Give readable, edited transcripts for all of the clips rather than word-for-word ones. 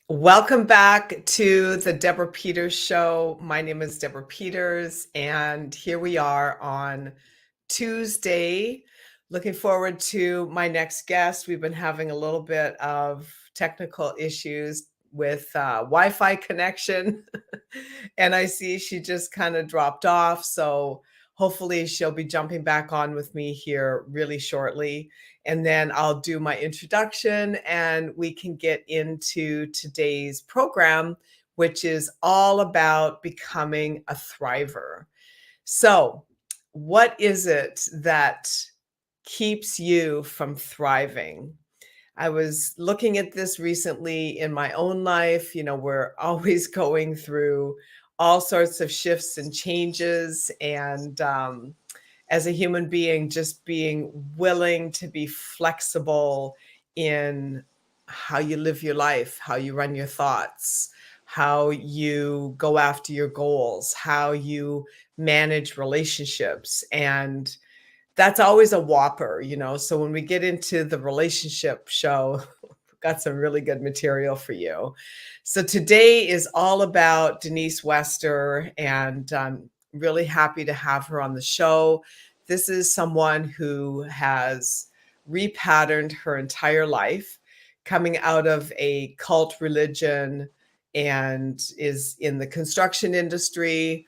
Welcome back to the Deborah Peters Show. My name is Deborah Peters, and here we are on Tuesday. Looking forward to my next guest. We've been having a little bit of technical issues with Wi-Fi connection, and I see she just kind of dropped off. So hopefully she'll be jumping back on with me here really shortly. And then I'll do my introduction and we can get into today's program, which is all about becoming a thriver. So, what is it that keeps you from thriving? I was looking at this recently in my own life. We're always going through all sorts of shifts and changes. And as a human being, just being willing to be flexible in how you live your life, how you run your thoughts, how you go after your goals, how you manage relationships. And that's always a whopper. So when we get into the relationship show, we've got some really good material for you. So today is all about Denise Wester, and I'm really happy to have her on the show. This is someone who has repatterned her entire life, coming out of a cult religion, and is in the construction industry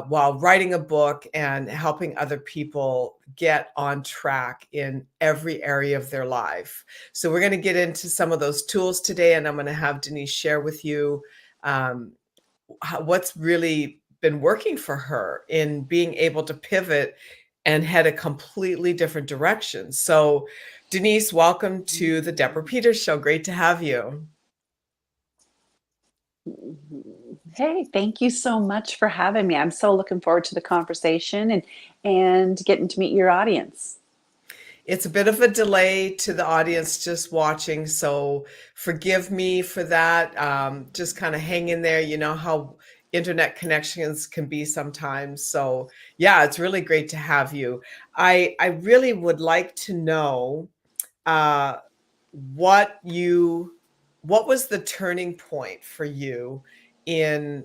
while writing a book and helping other people get on track in every area of their life. So we're going to get into some of those tools today, and I'm going to have Denise share with you um, what's really been working for her in being able to pivot and head a completely different direction. So, Denise, welcome to the Deborah Peters Show. Great to have you. Hey, thank you so much for having me. I'm so looking forward to the conversation and getting to meet your audience. It's a bit of a delay to the audience just watching, so forgive me for that. Just kind of hang in there. You know how internet connections can be sometimes. So yeah, it's really great to have you. I really would like to know uh, what you what was the turning point for you in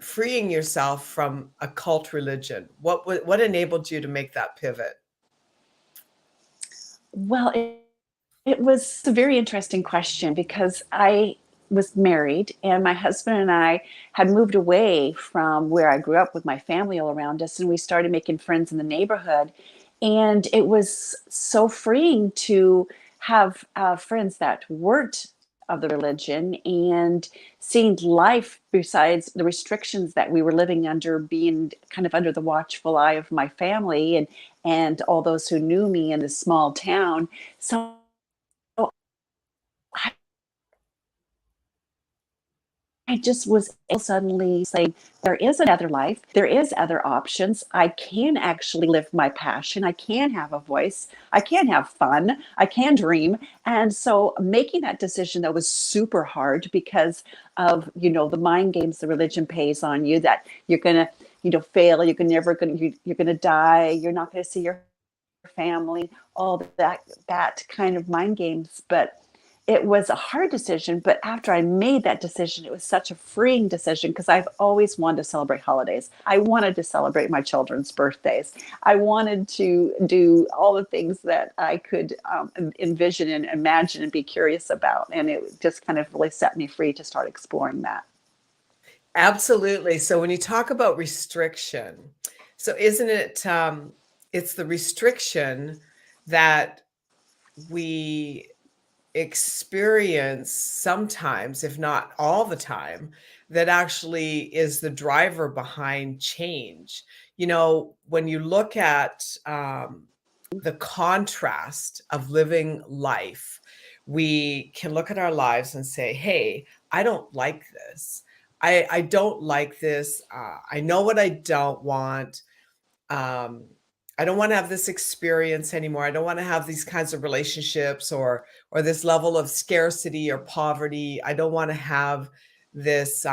freeing yourself from a cult religion? What enabled you to make that pivot? Well, it was a very interesting question because I was married and my husband and I had moved away from where I grew up with my family all around us, and we started making friends in the neighborhood. And it was so freeing to have friends that weren't of the religion and seeing life besides the restrictions that we were living under, being kind of under the watchful eye of my family and all those who knew me in this small town. So I just was suddenly saying, there is another life. There is other options. I can actually live my passion. I can have a voice. I can have fun. I can dream. And so making that decision, that was super hard because of, the mind games the religion pays on you, that you're going to, fail. You're going to die. You're not going to see your family, all that kind of mind games. But it was a hard decision, but after I made that decision, it was such a freeing decision because I've always wanted to celebrate holidays. I wanted to celebrate my children's birthdays. I wanted to do all the things that I could envision and imagine and be curious about. And it just kind of really set me free to start exploring that. Absolutely. So when you talk about restriction, so isn't it it's the restriction that we experience sometimes, if not all the time, that actually is the driver behind change. When you look at the contrast of living life, we can look at our lives and say, hey, I don't like this. I don't like this. I know what I don't want. Um, I don't want to have this experience anymore. I don't want to have these kinds of relationships or this level of scarcity or poverty. I don't want to have this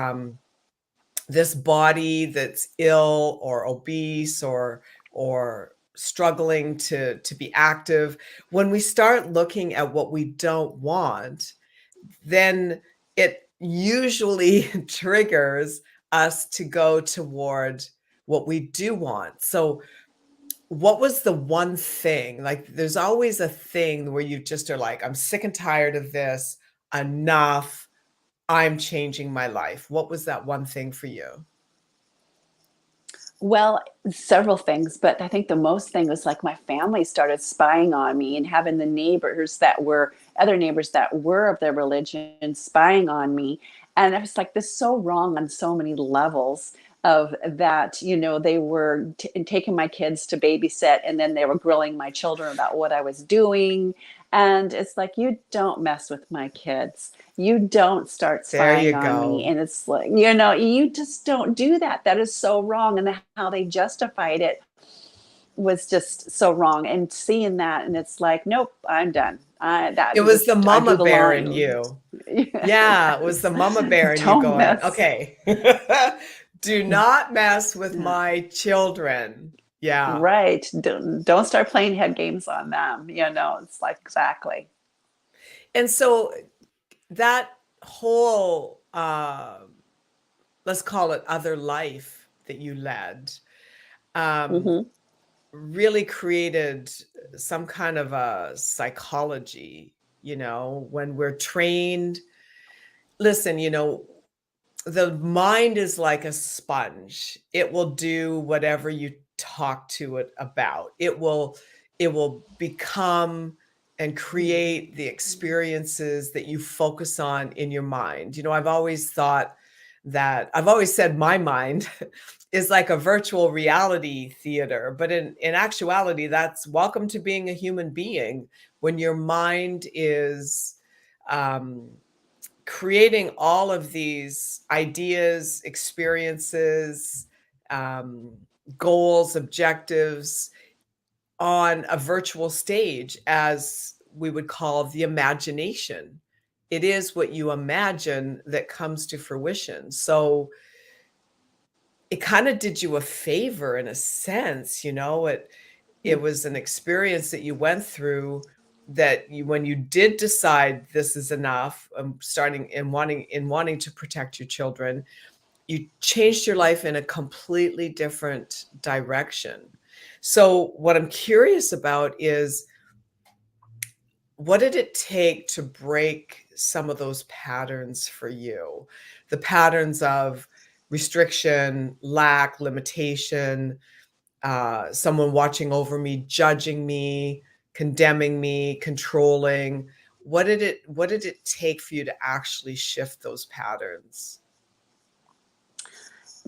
this body that's ill or obese or struggling to be active. When we start looking at what we don't want, then it usually triggers us to go toward what we do want. So what was the one thing? Like, there's always a thing where you just are like, I'm sick and tired of this. Enough. I'm changing my life. What was that one thing for you? Well, several things, but I think the most thing was like my family started spying on me and having the neighbors that were other neighbors that were of their religion spying on me. And I was like, this is so wrong on so many levels of that, they were taking my kids to babysit and then they were grilling my children about what I was doing. And it's like, you don't mess with my kids. You don't start There you spying on me. go. And it's like, you just don't do that. That is so wrong. And how they justified it was just so wrong. And seeing that, and it's like, nope, I'm done. It was the I mama drew the bear in line. you. Yeah, it was the mama bear in you Don't going, mess. okay, do not mess with Yeah. my children. Yeah. Right. Don't start playing head games on them. It's like, exactly. And so that whole, let's call it other life that you led, um, Hmm. really created some kind of a psychology, when we're trained. Listen, the mind is like a sponge. It will do whatever you talk to it about. It will become and create the experiences that you focus on in your mind. I've always said my mind is like a virtual reality theater, but in actuality, that's welcome to being a human being when your mind is um creating all of these ideas, experiences, um, goals, objectives on a virtual stage, as we would call the imagination. It is what you imagine that comes to fruition. So it kind of did you a favor in a sense, it was an experience that you went through that when you did decide this is enough, starting and wanting to protect your children, you changed your life in a completely different direction. So what I'm curious about is, what did it take to break some of those patterns for you? The patterns of restriction, lack, limitation, someone watching over me, judging me, condemning me, controlling. What did it take for you to actually shift those patterns?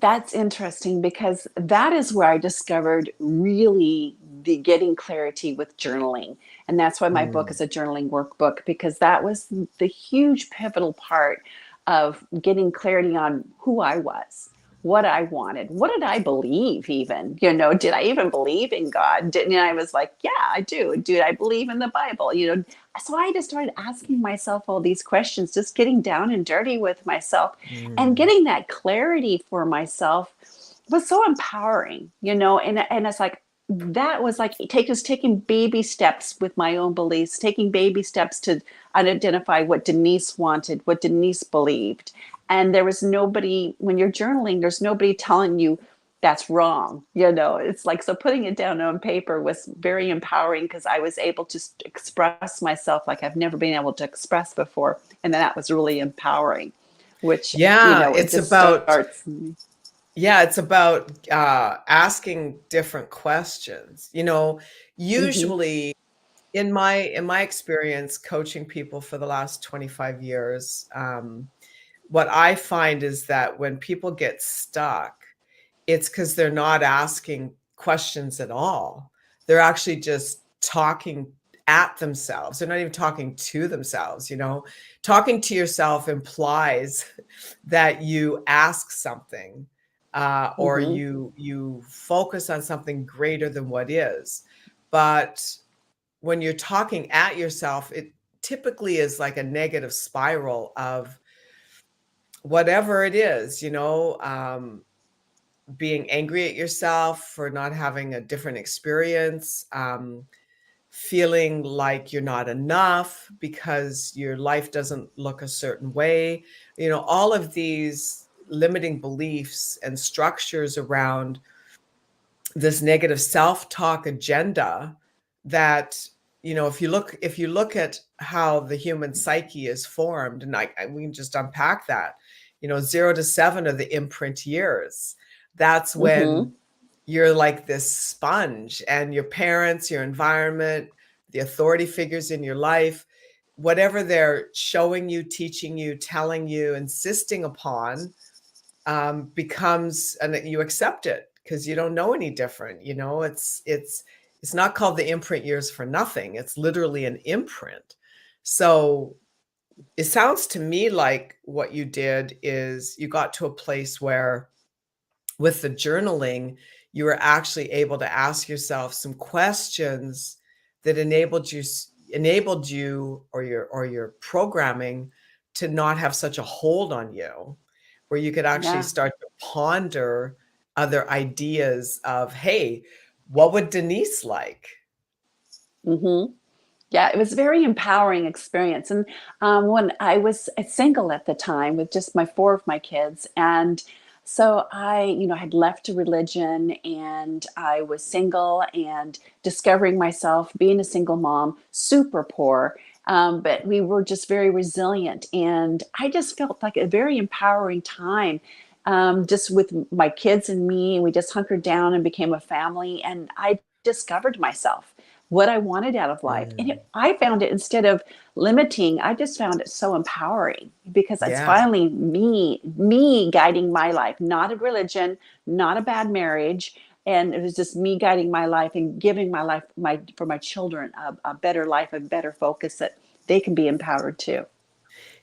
That's interesting because that is where I discovered really the getting clarity with journaling. And that's why my book Mm. is a journaling workbook, because that was the huge pivotal part of getting clarity on who I was, what I wanted, what did I believe even? Did I even believe in God? Didn't I was like, yeah, I do. Do I believe in the Bible? So I just started asking myself all these questions, just getting down and dirty with myself and Mm. getting that clarity for myself was so empowering, and it's like that was like taking baby steps with my own beliefs, taking baby steps to identify what Denise wanted, what Denise believed. And there was nobody, when you're journaling, there's nobody telling you that's wrong. It's like, so putting it down on paper was very empowering because I was able to express myself like I've never been able to express before. And then that was really empowering, which, Yeah, it it's just about starts. yeah, it's about asking different questions. Mhm. Usually in my experience coaching people for the last 25 years, what I find is that when people get stuck, it's because 'cause they're not asking questions at all. They're actually just talking at themselves. They're not even talking to themselves, Talking to yourself implies that you ask something, or Mhm. you focus on something greater than what is. But when you're talking at yourself, it typically is like a negative spiral of whatever it is, being angry at yourself for not having a different experience, feeling like you're not enough because your life doesn't look a certain way. All of these limiting beliefs and structures around this negative self-talk agenda that if you look at how the human psyche is formed, and we can just unpack that. 0 to 7 are the imprint years. That's when Mm-hmm. you're like this sponge, and your parents, your environment, the authority figures in your life, whatever they're showing you, teaching you, telling you, insisting upon, becomes, and you accept it because you don't know any different. It's not called the imprint years for nothing. It's literally an imprint. So it sounds to me like what you did is you got to a place where, with the journaling, you were actually able to ask yourself some questions that enabled you or your programming to not have such a hold on you, where you could actually Yeah. start to ponder other ideas of, hey, what would Denise like? Mm-hmm. Yeah, it was a very empowering experience. And when I was single at the time with just my four of my kids, and so I had left a religion and I was single and discovering myself, being a single mom, super poor. But we were just very resilient. And I just felt like a very empowering time, just with my kids and me. We just hunkered down and became a family. And I discovered myself, what I wanted out of life. And Mm, I found it, instead of limiting, I just found it so empowering because it's yeah. finally me guiding my life, not a religion, not a bad marriage. And it was just me guiding my life and giving my life, for my children, a better life, a better focus that they can be empowered too.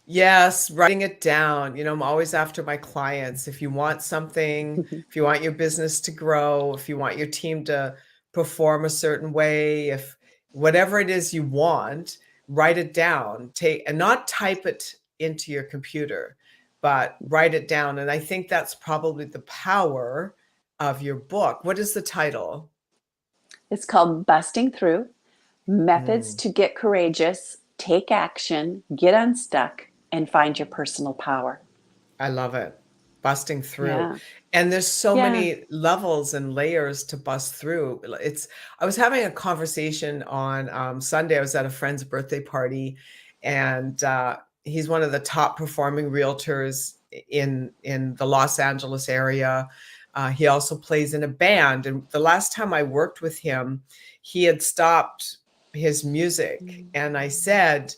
Yes, writing it down. I'm always after my clients. If you want something, if you want your business to grow, if you want your team to perform a certain way, if whatever it is you want, write it down. Take and not type it into your computer, but write it down. And I think that's probably the power of your book. What is the title? It's called Busting Through: Methods Mm. to Get Courageous, Take Action, Get Unstuck, and Find Your Personal Power. I love it. Busting through. Yeah. And there's so Yeah. many levels and layers to bust through. I was having a conversation on Sunday. I was at a friend's birthday party, and he's one of the top performing realtors in the Los Angeles area. He also plays in a band. And the last time I worked with him, he had stopped his music. And I said,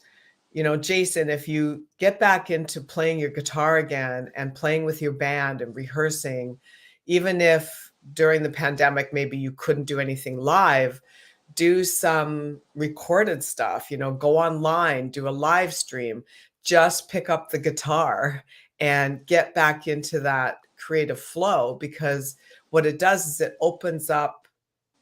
Jason, if you get back into playing your guitar again and playing with your band and rehearsing, even if during the pandemic maybe you couldn't do anything live, do some recorded stuff, go online, do a live stream, just pick up the guitar and get back into that creative flow, because what it does is it opens up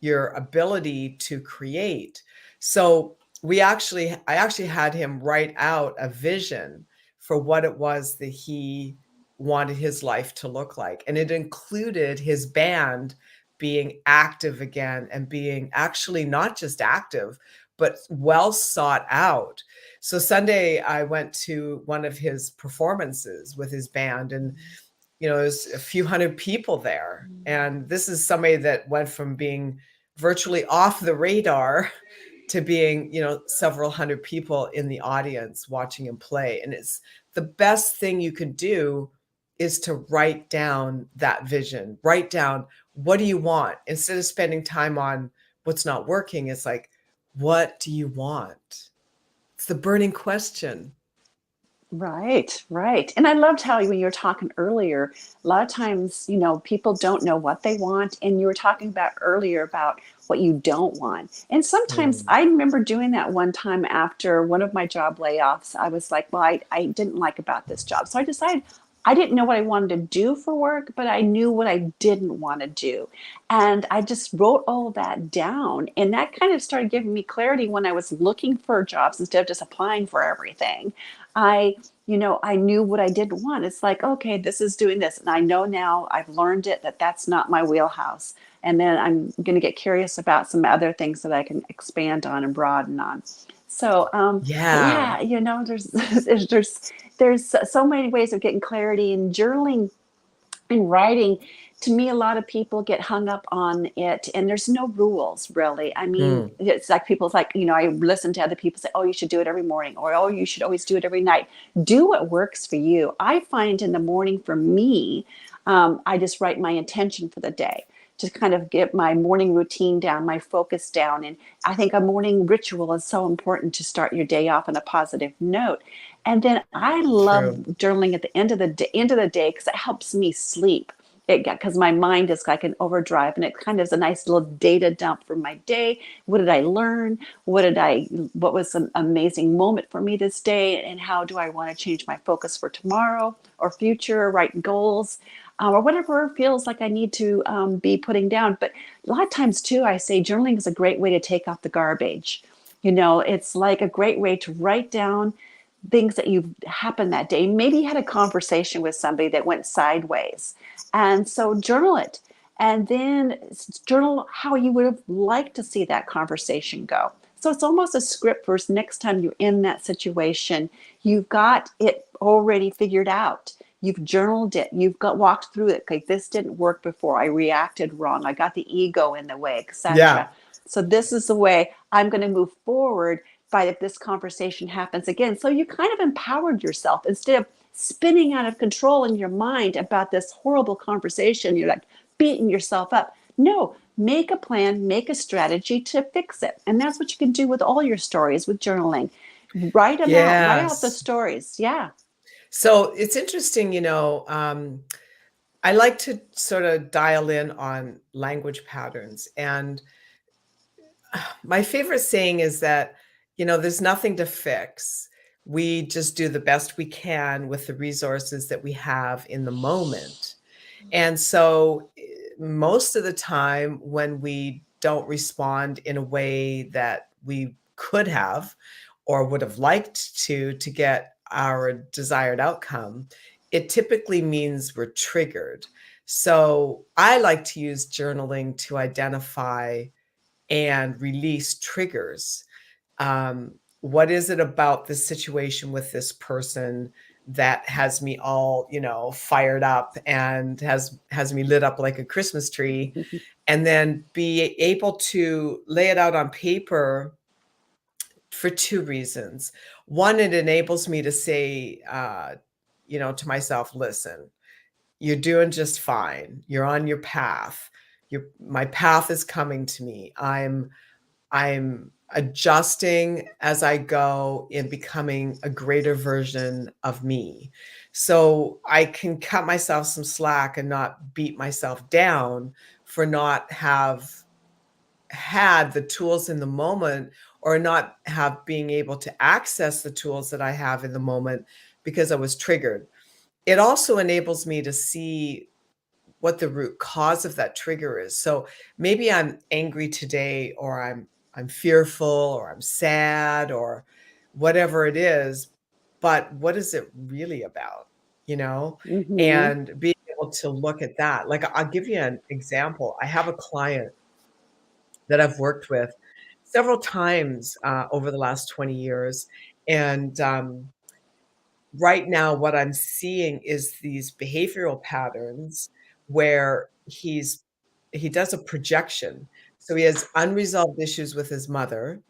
your ability to create. So I actually had him write out a vision for what it was that he wanted his life to look like. And it included his band being active again, and being actually not just active, but well sought out. So Sunday, I went to one of his performances with his band, and there's a few hundred people there. And this is somebody that went from being virtually off the radar to being, several hundred people in the audience watching him play. And it's the best thing you can do is to write down that vision, write down, what do you want? Instead of spending time on what's not working, it's like, what do you want? It's the burning question. Right, right. And I loved how when you were talking earlier, a lot of times, people don't know what they want. And you were talking about earlier about what you don't want. And sometimes Mm, I remember doing that one time after one of my job layoffs. I was like, well, I didn't like about this job. So I decided I didn't know what I wanted to do for work, but I knew what I didn't want to do. And I just wrote all of that down. And that kind of started giving me clarity when I was looking for jobs instead of just applying for everything. I knew what I didn't want. It's like, okay, this is doing this. And I know now, I've learned it, that that's not my wheelhouse. And then I'm going to get curious about some other things that I can expand on and broaden on. So, Yeah. yeah, there's so many ways of getting clarity, and journaling and writing, to me, a lot of people get hung up on it, and there's no rules really. I mean, Mm, it's like people's like, I listen to other people say, oh, you should do it every morning, or oh, you should always do it every night. Do what works for you. I find in the morning for me, I just write my intention for the day to kind of get my morning routine down, my focus down. And I think a morning ritual is so important to start your day off on a positive note. And then I love true. journaling at the end of the day because it helps me sleep. Because my mind is like an overdrive, and it kind of is a nice little data dump for my day. What did I learn? What was an amazing moment for me this day? And how do I want to change my focus for tomorrow or future, write goals, or whatever feels like I need to be putting down. But a lot of times too, I say journaling is a great way to take out the garbage. It's like a great way to write down things that you've happened that day. Maybe you had a conversation with somebody that went sideways. And so journal it. And then journal how you would have liked to see that conversation go. So it's almost a script for next time you're in that situation. You've got it already figured out. You've journaled it. You've got walked through it. Like, this didn't work before. I reacted wrong. I got the ego in the way, Yeah. etc. So this is the way I'm going to move forward by if this conversation happens again. So you kind of empowered yourself instead of spinning out of control in your mind about this horrible conversation. You're like beating yourself up. No, make a plan, make a strategy to fix it. And that's what you can do with all your stories with journaling. Write them out, write out the Yes. stories. Yeah. So it's interesting, I like to sort of dial in on language patterns. And my favorite saying is that, there's nothing to fix. We just do the best we can with the resources that we have in the moment. And so most of the time when we don't respond in a way that we could have or would have liked to get our desired outcome, it typically means we're triggered. So I like to use journaling to identify and release triggers. What is it about this situation with this person that has me all, fired up and has me lit up like a Christmas tree? And then be able to lay it out on paper for two reasons. One, it enables me to say, to myself, listen, you're doing just fine. You're on your path. My path is coming to me. I'm adjusting as I go in becoming a greater version of me. So I can cut myself some slack and not beat myself down for not have had the tools in the moment, or not have being able to access the tools that I have in the moment because I was triggered. It also enables me to see what the root cause of that trigger is. So maybe I'm angry today, or I'm fearful, or I'm sad, or whatever it is, but what is it really about, you know? Mm-hmm. And being able to look at that. Like, I'll give you an example. I have a client that I've worked with several times over the last 20 years. And right now, what I'm seeing is these behavioral patterns where he does a projection. So he has unresolved issues with his mother.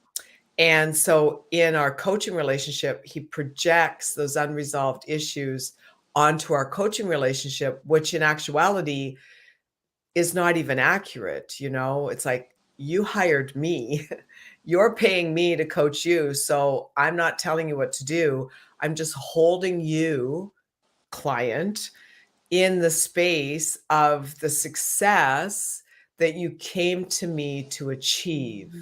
And so in our coaching relationship, he projects those unresolved issues onto our coaching relationship, which in actuality is not even accurate. It's like, you hired me. You're paying me to coach you. So I'm not telling you what to do. I'm just holding you, client, in the space of the success that you came to me to achieve.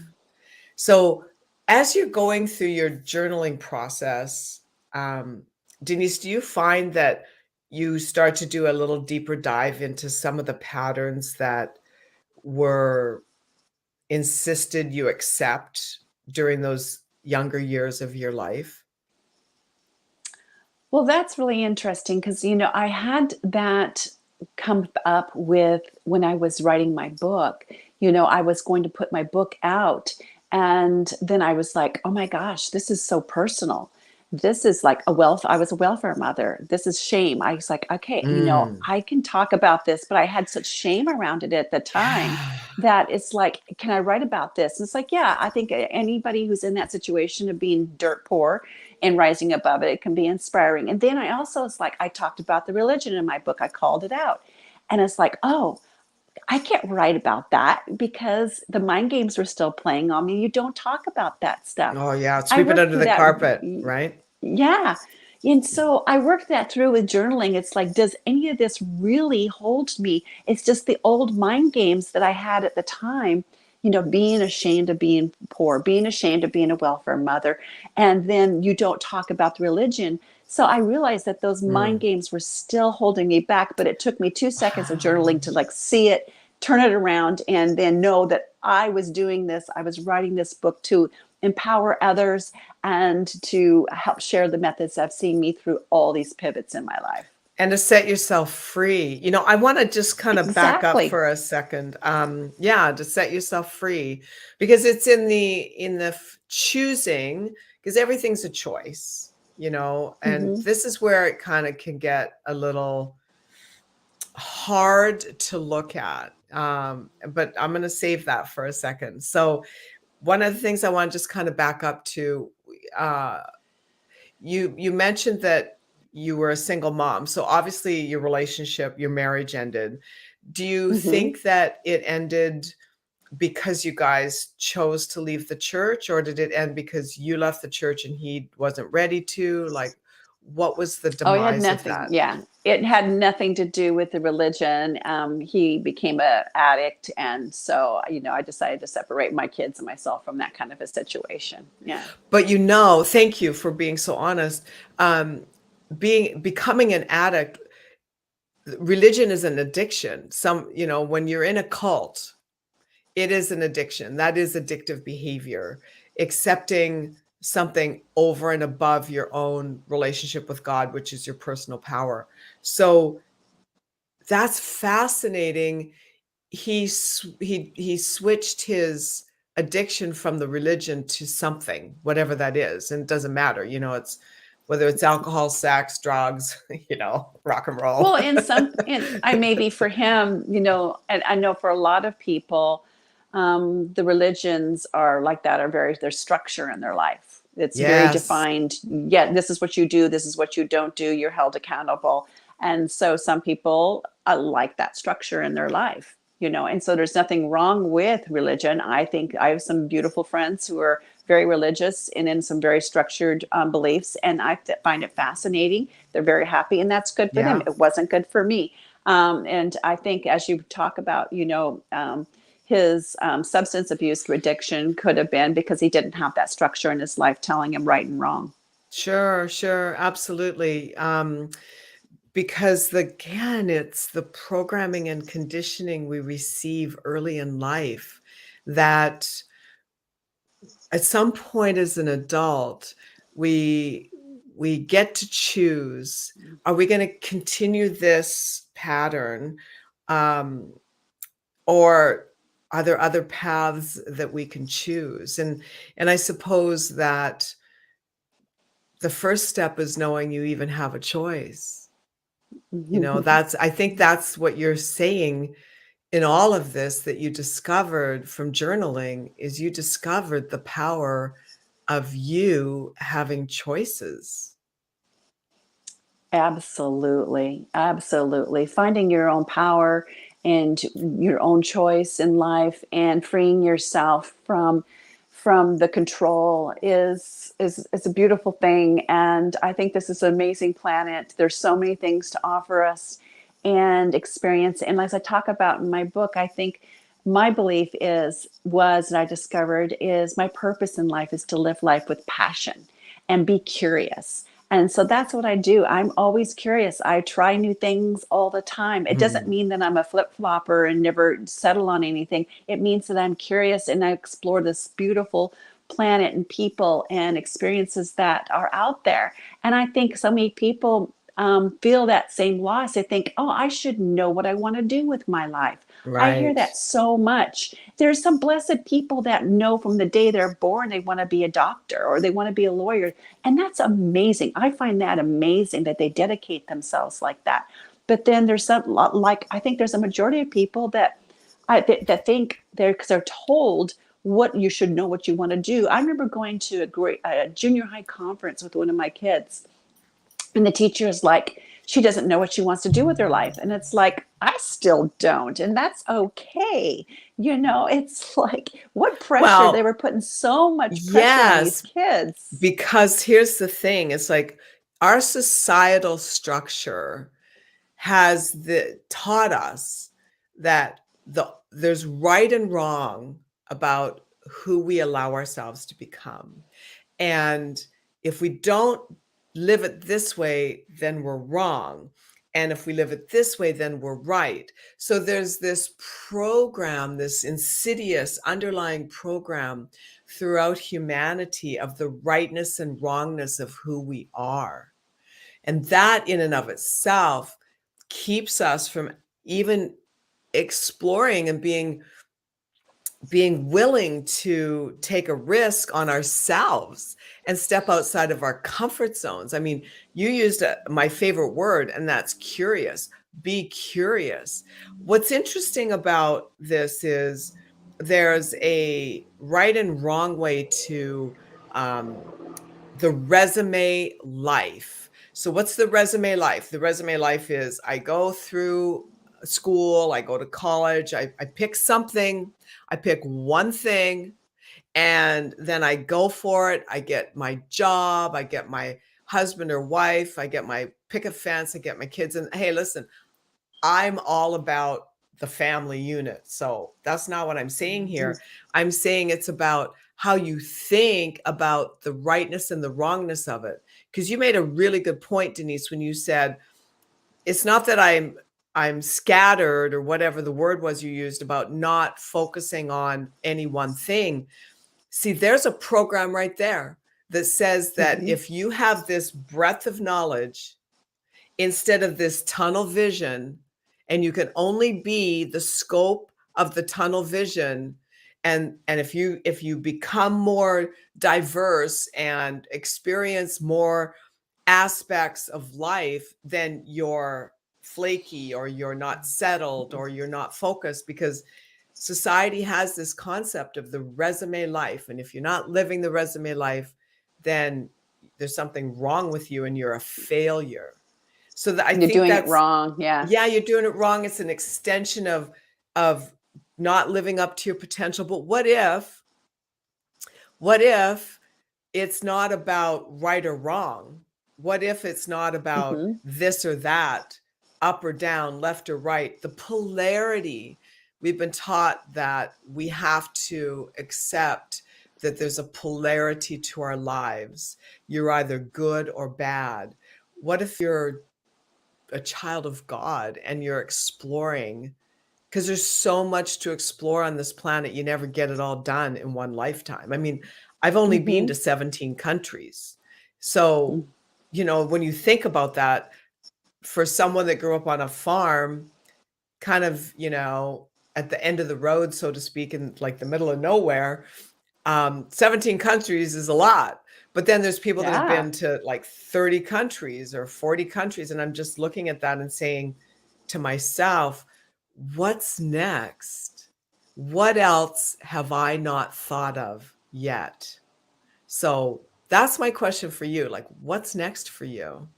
So as you're going through your journaling process, um, Denise, do you find that you start to do a little deeper dive into some of the patterns that were insisted you accept during those younger years of your life? Well, that's really interesting because, I had that. come up with when I was writing my book. I was going to put my book out, and then I was like, oh my gosh, this is so personal. This is like I was a welfare mother. This is shame. I was like, okay, Mm. I can talk about this, but I had such shame around it at the time Yeah. that it's like, can I write about this? And it's like, yeah, I think anybody who's in that situation of being dirt poor and rising above it, it can be inspiring. And then I also, it's like, I talked about the religion in my book. I called it out. And it's like, oh, I can't write about that because the mind games were still playing on me. You don't talk about that stuff. Oh, yeah. I Sweep it worked under through the that. carpet, right? Yeah. And so I worked that through with journaling. It's like, does any of this really hold me? It's just the old mind games that I had at the time, being ashamed of being poor, being ashamed of being a welfare mother. And then you don't talk about the religion. So I realized that those mind Mm. games were still holding me back, but it took me 2 seconds of journaling Wow. to like see it, turn it around, and then know that I was doing this. I was writing this book to empower others and to help share the methods that have seen me through all these pivots in my life. And to set yourself free. I want to just kind of back up Exactly. for a second. Yeah, to set yourself free because it's in the choosing, because everything's a choice, and Hmm. this is where it kind of can get a little hard to look at. But I'm going to save that for a second. So one of the things I want to just kind of back up to, uh, you mentioned that you were a single mom. So obviously your marriage ended. Do you Hmm. think that it ended because you guys chose to leave the church, or did it end because you left the church and he wasn't ready to? Like, what was the Oh, it had demise of nothing. that? Yeah, it had nothing to do with the religion. He became an addict, and so I decided to separate my kids and myself from that kind of a situation. Yeah. But thank you for being so honest. Um, becoming an addict, religion is an addiction. When you're in a cult, it is an addiction. That is addictive behavior, accepting something over and above your own relationship with God, which is your personal power. So that's fascinating. He switched his addiction from the religion to something, whatever that is, and it doesn't matter. It's whether it's alcohol, sex, drugs, rock and roll. Well, I maybe for him, and I know for a lot of people, the religions are like that, there's structure in their life. It's very Yes. defined. Yeah, this is what you do, this is what you don't do, you're held accountable. And so some people like that structure in their life, and so there's nothing wrong with religion. I think I have some beautiful friends who are very religious and in some very structured beliefs, and I find it fascinating. They're very happy, and that's good for them. Yeah. It wasn't good for me. And I think as you talk about, his substance abuse addiction could have been because he didn't have that structure in his life telling him right and wrong. Sure, sure, absolutely. Because again, it's the programming and conditioning we receive early in life that at some point as an adult, we we get to choose, are we going to continue this pattern, um, or are there other paths that we can choose? And I suppose that the first step is knowing you even have a choice. That's I think that's what you're saying in all of this, that you discovered from journaling, is you discovered the power of you having choices. Absolutely. Absolutely. Finding your own power and your own choice in life and freeing yourself from the control is a beautiful thing. And I think this is an amazing planet. There's so many things to offer us and experience. And as I talk about in my book, I think my belief and I discovered is my purpose in life is to live life with passion and be curious. And so that's what I do. I'm always curious. I try new things all the time. It doesn't Mhm. mean that I'm a flip flopper and never settle on anything. It means that I'm curious and I explore this beautiful planet and people and experiences that are out there. And I think so many people feel that same loss. They think, oh, I should know what I want to do with my life. I hear Right. that so much. There's some blessed people that know from the day they're born they want to be a doctor or they want to be a lawyer. And that's amazing. I find that amazing that they dedicate themselves like that. But then there's some, like, I think there's a majority of people that think they're, because they're told what you should know what you want to do. I remember going to a junior high conference with one of my kids, and the teacher is like, she doesn't know what she wants to do with her life. And it's like, I still don't. And that's okay. It's like, what pressure. They Well, were putting so much pressure on these yes, kids. because here's the thing. It's like our societal structure has taught us that there's right and wrong about who we allow ourselves to become. And if we don't live it this way, then we're wrong. And if we live it this way, then we're right. So there's this program, this insidious underlying program throughout humanity of the rightness and wrongness of who we are. And that in and of itself keeps us from even exploring and being willing to take a risk on ourselves and step outside of our comfort zones. I mean, you used my favorite word, and that's curious. Be curious. What's interesting about this is there's a right and wrong way to the resume life. So what's the resume life? The resume life is I go through school, I go to college, I pick something, I pick one thing, and then I go for it. I get my job, I get my husband or wife, I get my picket fence, I get my kids. And hey, listen, I'm all about the family unit. So that's not what I'm saying Mhm. here. I'm saying it's about how you think about the rightness and the wrongness of it. Because you made a really good point, Denise, when you said it's not that I'm scattered or whatever the word was you used about not focusing on any one thing. See, there's a program right there that says that Mhm. if you have this breadth of knowledge instead of this tunnel vision, and you can only be the scope of the tunnel vision, and if you become more diverse and experience more aspects of life, then you're flaky or you're not settled or you're not focused, because society has this concept of the resume life, and if you're not living the resume life, then there's something wrong with you and you're a failure. So I You're think doing it that's, wrong. Yeah. yeah, you're doing it wrong. It's an extension of not living up to your potential. But what if it's not about right or wrong? What if it's not about Mhm. this or that, up or down, left or right? The polarity. We've been taught that we have to accept that there's a polarity to our lives. You're either good or bad. What if you're a child of God and you're exploring? Because there's so much to explore on this planet. You never get it all done in one lifetime. I mean, I've only been Mhm. to 17 countries. So, Mm. when you think about that, for someone that grew up on a farm, kind of, at the end of the road, so to speak, in like the middle of nowhere, 17 countries is a lot. But then there's people that have Yeah. been to like 30 countries or 40 countries. And I'm just looking at that and saying to myself, what's next? What else have I not thought of yet? So that's my question for you. Like, what's next for you?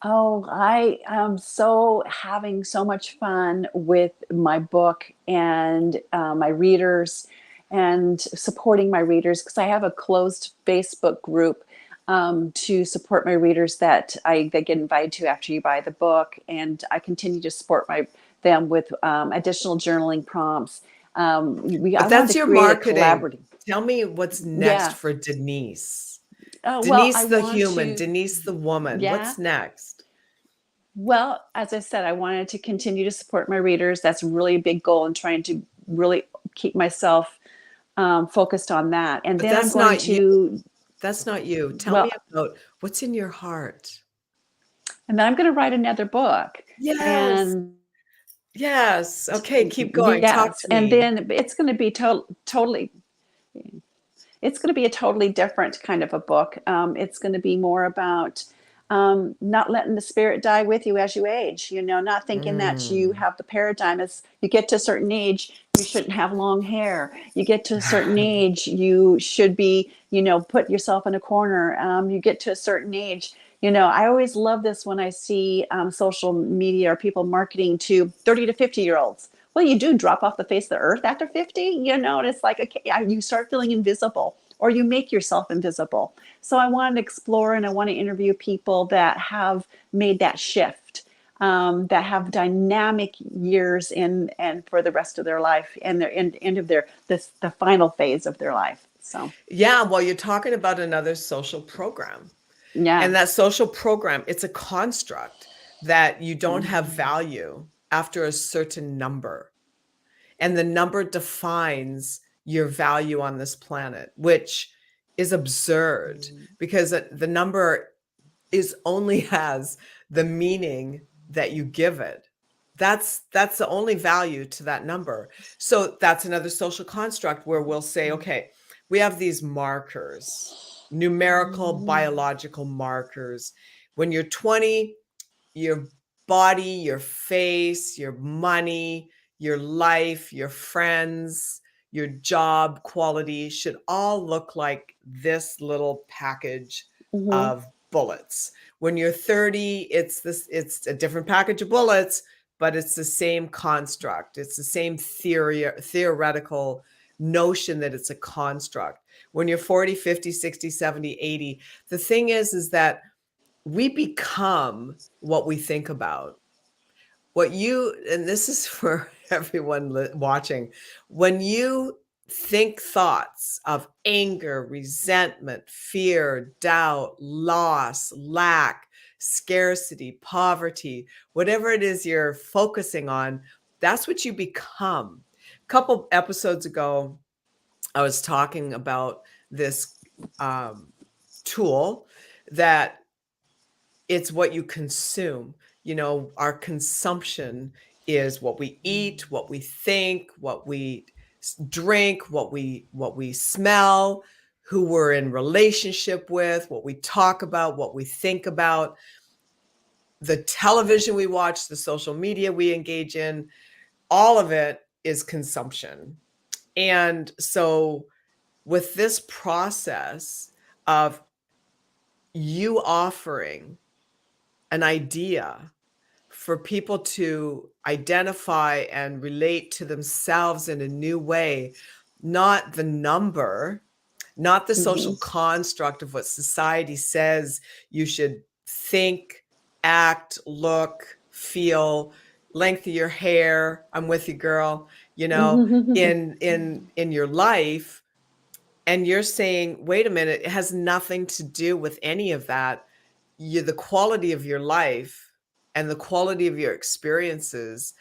Oh, I am so having so much fun with my book and my readers and supporting my readers because I have a closed Facebook group to support my readers that they get invited to after you buy the book, and I continue to support them with additional journaling prompts. I But wanted that's to your create a marketing. collaborative. Tell me what's next Yeah. for Denise. Well, Denise I the want human, to. Denise the woman. Yeah. What's next? Well, as I said, I wanted to continue to support my readers. That's really a big goal, and trying to really keep myself focused on that. And But then I'm that's going not you. to, That's not you. Tell me well, about what's in your heart. And then I'm going to write another book. Yes. And Yes. Okay, keep going. Talk yes, to and me. then it's going to be totally, it's going to be a totally different kind of a book. It's going to be more about not letting the spirit die with you as you age, not thinking that you Mm. have the paradigm as you get to a certain age, you shouldn't have long hair. You get to a certain age, you should be, put yourself in a corner. You get to a certain age. I always love this when I see social media or people marketing to 30 to 50-year-olds. Well, you do drop off the face of the earth after 50, and it's like, okay, you start feeling invisible or you make yourself invisible. So I want to explore and I want to interview people that have made that shift, that have dynamic years and for the rest of their life and their end of the final phase of their life. So Yeah, well, you're talking about another social program. yeah. And that social program, it's a construct that you don't have Mhm. value after a certain number. And the number defines your value on this planet, which is absurd because the number is only has the meaning that you give it. That's the only value to that number. So that's another social construct where we'll say, okay, we have these markers, numerical biological markers. When you're 20, your body, your face, your money, your life, your friends, your job quality should all look like this little package Mhm. of bullets. When you're 30, it's a different package of bullets, but it's the same construct. It's the same theoretical notion that it's a construct. When you're 40, 50, 60, 70, 80, the thing is that we become what we think about. And this is for everyone watching, when you think thoughts of anger, resentment, fear, doubt, loss, lack, scarcity, poverty, whatever it is you're focusing on, that's what you become. A couple episodes ago, I was talking about this um, tool that it's what you consume. Our consumption is what we eat, what we think, what we drink, what we smell, who we're in relationship with, what we talk about, what we think about, the television we watch, the social media we engage in, all of it is consumption. And so with this process of you offering an idea for people to identify and relate to themselves in a new way, not the number, not the social Mhm. construct of what society says you should think, act, look, feel, length of your hair, I'm with you, girl, in your life. And you're saying, wait a minute, it has nothing to do with any of that. The quality of your life and the quality of your experiences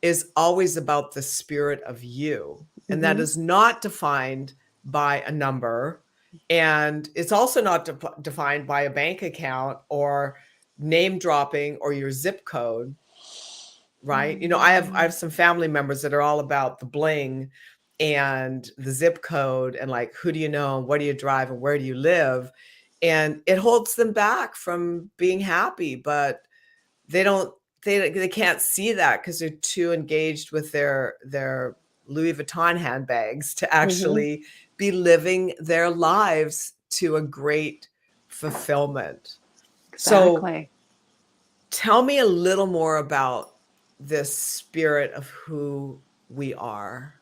is always about the spirit of you. And that Mhm. is not defined by a number. And it's also not defined by a bank account or name dropping or your zip code, right? I have some family members that are all about the bling and the zip code and like, who do you know, what do you drive, and where do you live? And it holds them back from being happy, but they don't they can't see that because they're too engaged with their Louis Vuitton handbags to Mhm. actually be living their lives to a great fulfillment. So Exactly. tell me a little more about this spirit of who we are.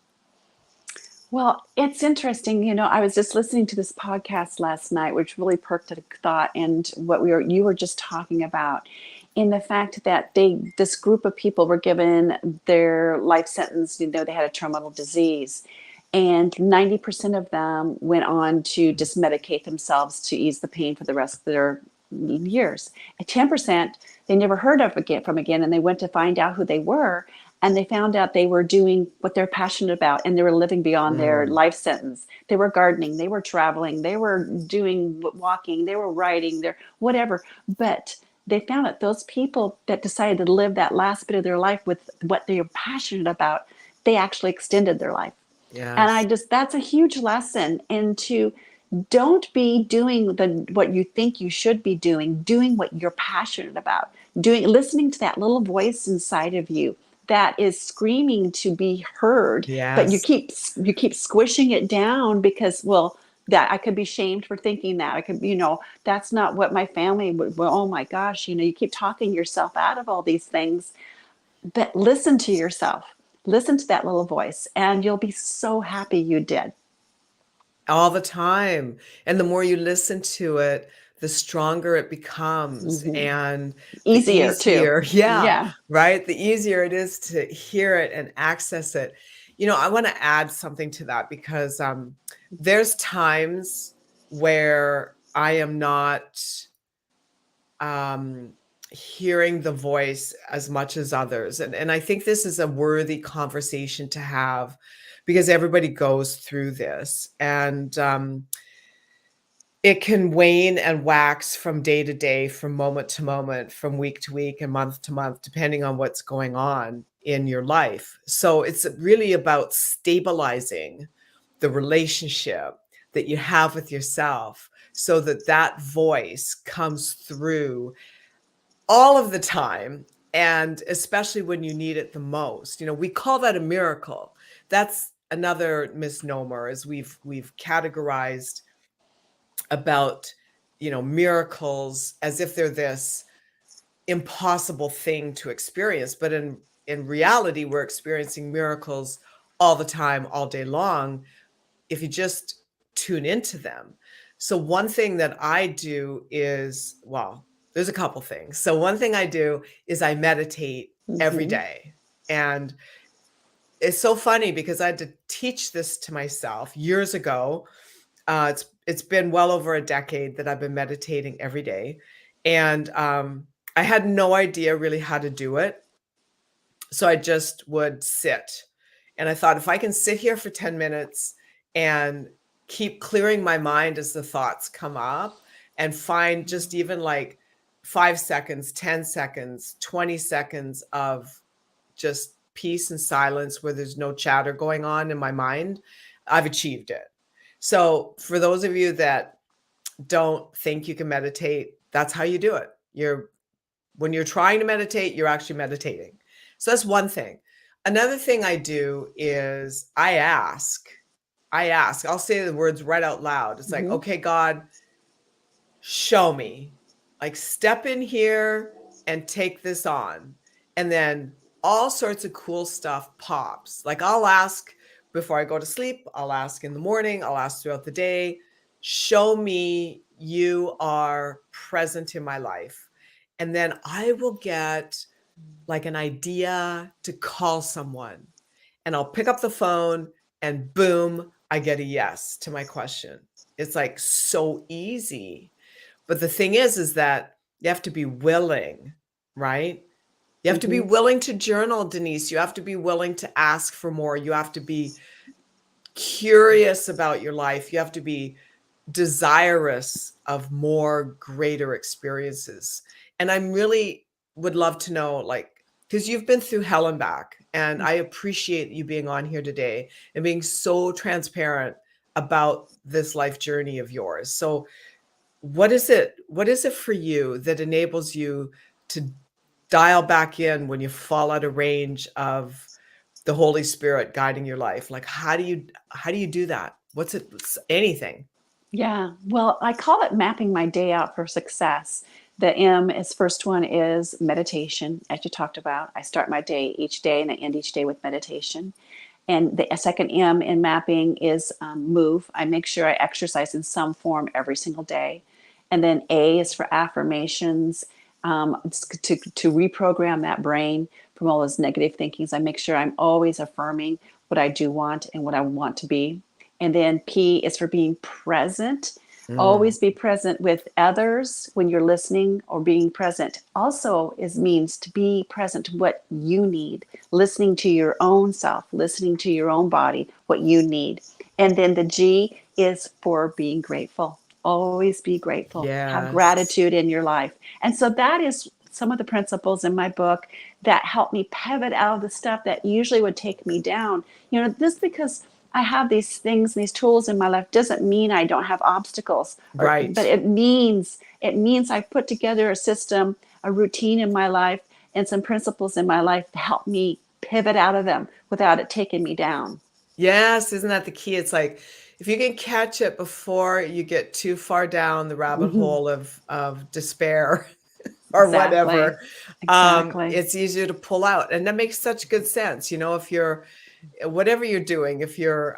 Well, it's interesting. I was just listening to this podcast last night, which really perked a thought, and what you were just talking about, in the fact that this group of people were given their life sentence. They had a terminal disease, and 90% of them went on to just medicate themselves to ease the pain for the rest of their years. At 10%, they never heard of again, and they went to find out who they were, and they found out they were doing what they're passionate about, and they were living beyond their Mm, life sentence. They were gardening, they were traveling, they were doing walking, they were writing, whatever. But they found that those people that decided to live that last bit of their life with what they were passionate about, they actually extended their life. And Yes. that's a huge lesson into don't be doing what you think you should be doing what you're passionate about, listening to that little voice inside of you that is screaming to be heard, but Yes. you keep squishing it down because, well, that I could be shamed for thinking that. I could, that's not what my family would, well, oh my gosh, you keep talking yourself out of all these things, but listen to yourself. Listen to that little voice, and you'll be so happy you did. All the time. And the more you listen to it, the stronger it becomes Hmm. and the Easier too. easier, yeah, Yeah. right? The easier it is to hear it and access it. I want to add something to that because there's times where I am not um, hearing the voice as much as others. And I think this is a worthy conversation to have because everybody goes through this. And it can wane and wax from day to day, from moment to moment, from week to week, and month to month, depending on what's going on in your life. So it's really about stabilizing the relationship that you have with yourself so that that voice comes through all of the time, and especially when you need it the most. We call that a miracle. That's another misnomer, as we've categorized about miracles as if they're this impossible thing to experience, but in reality we're experiencing miracles all the time, all day long, if you just tune into them. So one thing that I do is, well, there's a couple things. So one thing I do is I meditate every Hmm. day. And it's so funny because I had to teach this to myself years ago. It's been well over a decade that I've been meditating every day. And I had no idea really how to do it. So I just would sit. And I thought, if I can sit here for 10 minutes and keep clearing my mind as the thoughts come up and find just even like 5 seconds, 10 seconds, 20 seconds of just peace and silence where there's no chatter going on in my mind, I've achieved it. So for those of you that don't think you can meditate, that's how you do it. When you're trying to meditate, you're actually meditating. So that's one thing. Another thing I do is I'll say the words right out loud. It's like, Hmm. okay, God, show me. Like, step in here and take this on. And then all sorts of cool stuff pops. Like, I'll ask before I go to sleep, I'll ask in the morning, I'll ask throughout the day, show me you are present in my life. And then I will get like an idea to call someone, and I'll pick up the phone and boom, I get a yes to my question. It's like so easy. But the thing is that you have to be willing, right? You have to be Hmm. willing to journal, Denise. You have to be willing to ask for more. You have to be curious about your life. You have to be desirous of more greater experiences. And I'm really would love to know, like, because you've been through hell and back, and I appreciate you being on here today and being so transparent about this life journey of yours. So what is it for you that enables you to dial back in when you fall out of range of the Holy Spirit guiding your life? Like, how do you do that? What's it? Anything? Yeah. Well, I call it mapping my day out for success. The M is first one is meditation, as you talked about. I start my day each day and I end each day with meditation. And the second M in mapping is move. I make sure I exercise in some form every single day. And then A is for affirmations, to reprogram that brain from all those negative thinkings. I make sure I'm always affirming what I do want and what I want to be. And then P is for being present. Mm. Always be present with others when you're listening, or being present also means to be present to what you need, listening to your own self, listening to your own body, what you need. And then the G is for being grateful. Always be grateful. Have Yes. gratitude in your life. And so that is some of the principles in my book that help me pivot out of the stuff that usually would take me down. Just because I have these things, these tools in my life doesn't mean I don't have obstacles, but Right. it means I've put together a system, a routine in my life, and some principles in my life to help me pivot out of them without it taking me down. Yes, isn't that the key? It's like if you can catch it before you get too far down the rabbit Mhm. hole of despair or Exactly. whatever, Exactly. it's easier to pull out. And that makes such good sense. If you're whatever you're doing, if you're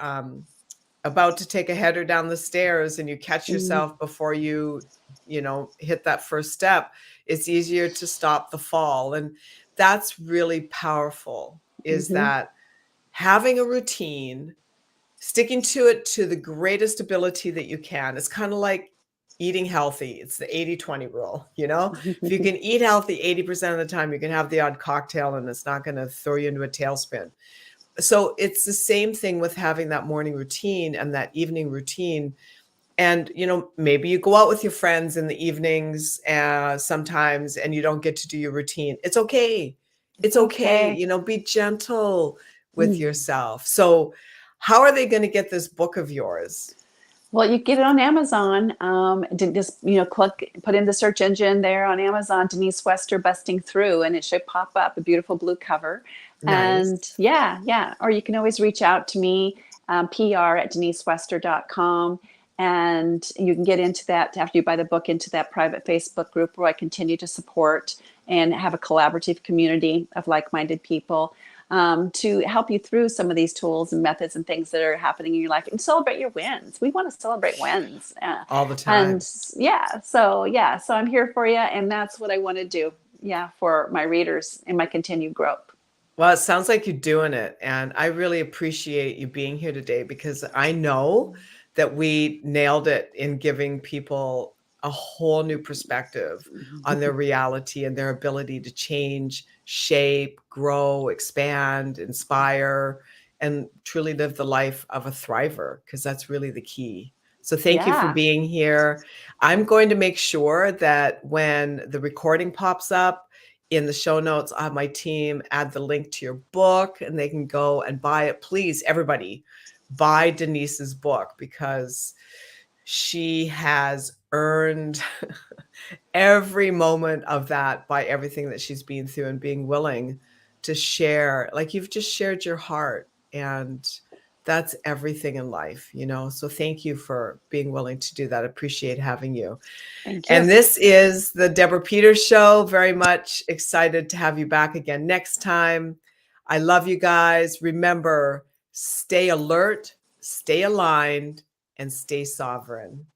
about to take a header down the stairs and you catch Mm-hmm. yourself before hit that first step, it's easier to stop the fall. And that's really powerful, is Mm-hmm. that having a routine, sticking to it to the greatest ability that you can. It's kind of like eating healthy. It's the 80-20 rule. If you can eat healthy 80% of the time, you can have the odd cocktail and it's not going to throw you into a tailspin. So it's the same thing with having that morning routine and that evening routine. And, maybe you go out with your friends in the evenings sometimes and you don't get to do your routine. It's okay. It's It's okay. okay. Be gentle with Mm. yourself. So, how are they going to get this book of yours? Well, you get it on Amazon. Just put in the search engine there on Amazon, Denise Wester Busting Through, and it should pop up a beautiful blue cover. And Nice. yeah. Or you can always reach out to me, pr@denisewester.com. And you can get into that after you buy the book, into that private Facebook group where I continue to support and have a collaborative community of like-minded people, to help you through some of these tools and methods and things that are happening in your life, and celebrate your wins. We want to celebrate wins. All the And time. so I'm here for you. And that's what I want to do. Yeah. For my readers and my continued growth. Well, it sounds like you're doing it, and I really appreciate you being here today because I know that we nailed it in giving people a whole new perspective on their reality and their ability to change, shape, grow, expand, inspire, and truly live the life of a thriver, because that's really the key. So thank you for Yeah. being here. I'm going to make sure that when the recording pops up, in the show notes, I'll have my team add the link to your book and they can go and buy it. Please, everybody, buy Denise's book because she has earned every moment of that by everything that she's been through and being willing to share. Like you've just shared your heart, and that's everything in life. So thank you for being willing to do that. I appreciate having you. Thank you. And this is the Deborah Peters Show. Very much excited to have you back again next time. I love you guys. Remember, stay alert, stay aligned, and stay sovereign.